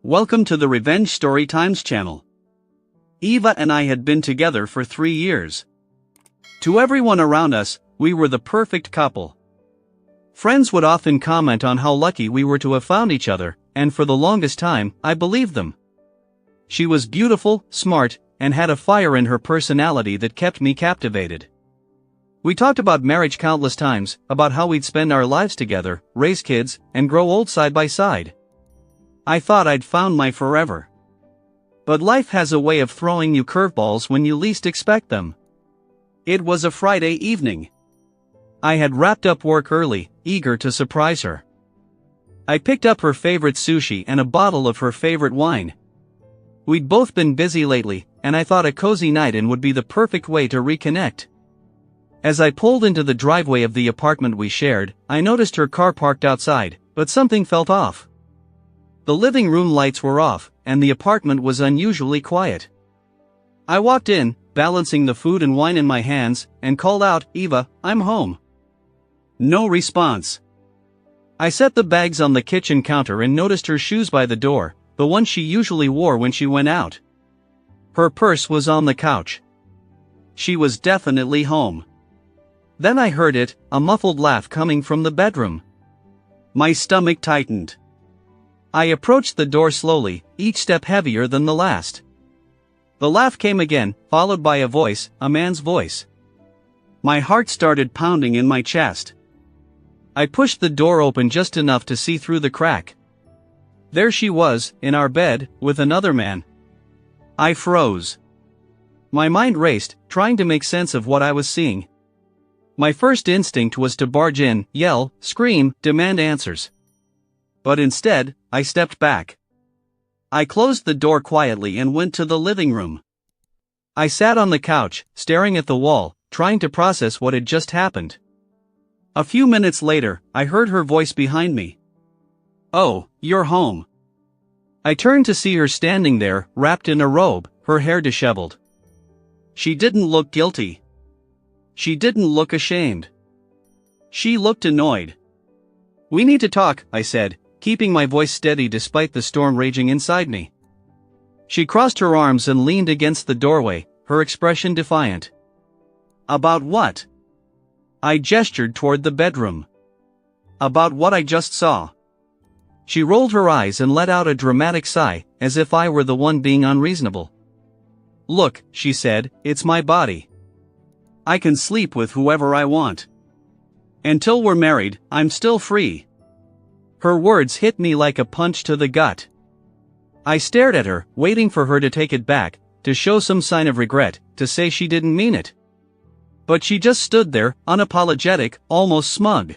Welcome to the Revenge Story Times channel. Eva and I had been together for 3 years. To everyone around us, we were the perfect couple. Friends would often comment on how lucky we were to have found each other, and for the longest time, I believed them. She was beautiful, smart, and had a fire in her personality that kept me captivated. We talked about marriage countless times, about how we'd spend our lives together, raise kids, and grow old side by side. I thought I'd found my forever. But life has a way of throwing you curveballs when you least expect them. It was a Friday evening. I had wrapped up work early, eager to surprise her. I picked up her favorite sushi and a bottle of her favorite wine. We'd both been busy lately, and I thought a cozy night in would be the perfect way to reconnect. As I pulled into the driveway of the apartment we shared, I noticed her car parked outside, but something felt off. The living room lights were off, and the apartment was unusually quiet. I walked in, balancing the food and wine in my hands, and called out, "Eva, I'm home." No response. I set the bags on the kitchen counter and noticed her shoes by the door, the ones she usually wore when she went out. Her purse was on the couch. She was definitely home. Then I heard it, a muffled laugh coming from the bedroom. My stomach tightened. I approached the door slowly, each step heavier than the last. The laugh came again, followed by a voice, a man's voice. My heart started pounding in my chest. I pushed the door open just enough to see through the crack. There she was, in our bed, with another man. I froze. My mind raced, trying to make sense of what I was seeing. My first instinct was to barge in, yell, scream, demand answers. But instead, I stepped back. I closed the door quietly and went to the living room. I sat on the couch, staring at the wall, trying to process what had just happened. A few minutes later, I heard her voice behind me. "Oh, you're home." I turned to see her standing there, wrapped in a robe, her hair disheveled. She didn't look guilty. She didn't look ashamed. She looked annoyed. "We need to talk," I said, keeping my voice steady despite the storm raging inside me. She crossed her arms and leaned against the doorway, her expression defiant. "About what?" I gestured toward the bedroom. "About what I just saw." She rolled her eyes and let out a dramatic sigh, as if I were the one being unreasonable. "Look," she said, "it's my body. I can sleep with whoever I want. Until we're married, I'm still free." Her words hit me like a punch to the gut. I stared at her, waiting for her to take it back, to show some sign of regret, to say she didn't mean it. But she just stood there, unapologetic, almost smug.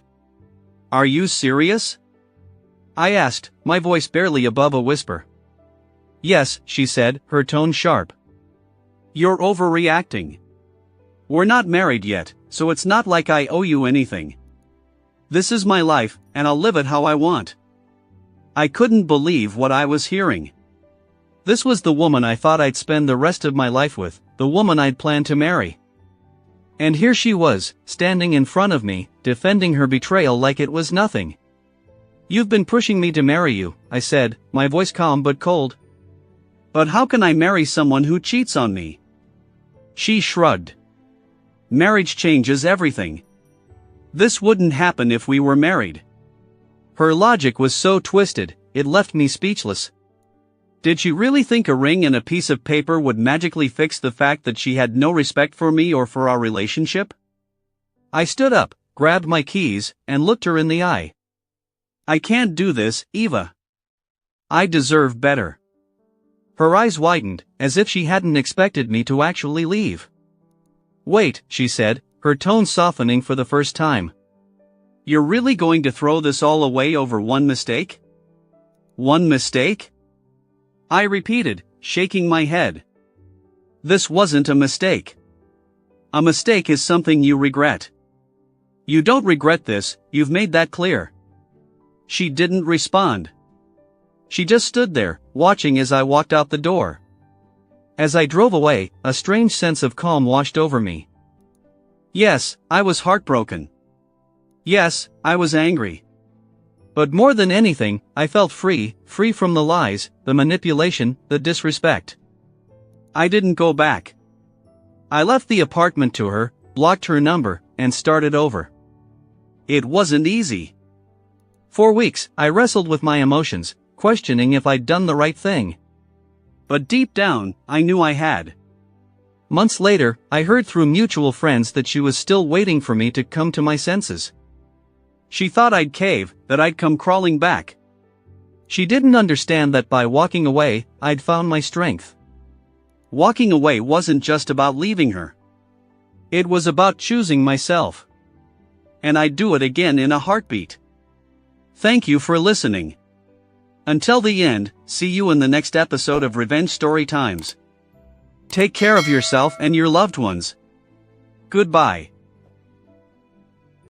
"Are you serious?" I asked, my voice barely above a whisper. "Yes," she said, her tone sharp. "You're overreacting. We're not married yet, so it's not like I owe you anything. This is my life, and I'll live it how I want." I couldn't believe what I was hearing. This was the woman I thought I'd spend the rest of my life with, the woman I'd planned to marry. And here she was, standing in front of me, defending her betrayal like it was nothing. "You've been pushing me to marry you," I said, my voice calm but cold. "But how can I marry someone who cheats on me?" She shrugged. "Marriage changes everything. This wouldn't happen if we were married." Her logic was so twisted, it left me speechless. Did she really think a ring and a piece of paper would magically fix the fact that she had no respect for me or for our relationship? I stood up, grabbed my keys, and looked her in the eye. "I can't do this, Eva. I deserve better." Her eyes widened, as if she hadn't expected me to actually leave. "Wait," she said, her tone softening for the first time. "You're really going to throw this all away over one mistake?" "One mistake?" I repeated, shaking my head. "This wasn't a mistake. A mistake is something you regret. You don't regret this, you've made that clear." She didn't respond. She just stood there, watching as I walked out the door. As I drove away, a strange sense of calm washed over me. Yes, I was heartbroken. Yes, I was angry. But more than anything, I felt free from the lies, the manipulation, the disrespect. I didn't go back. I left the apartment to her, blocked her number, and started over. It wasn't easy. For weeks, I wrestled with my emotions, questioning if I'd done the right thing. But deep down, I knew I had. Months later, I heard through mutual friends that she was still waiting for me to come to my senses. She thought I'd cave, that I'd come crawling back. She didn't understand that by walking away, I'd found my strength. Walking away wasn't just about leaving her. It was about choosing myself. And I'd do it again in a heartbeat. Thank you for listening. Until the end, see you in the next episode of Revenge Story Times. Take care of yourself and your loved ones. Goodbye.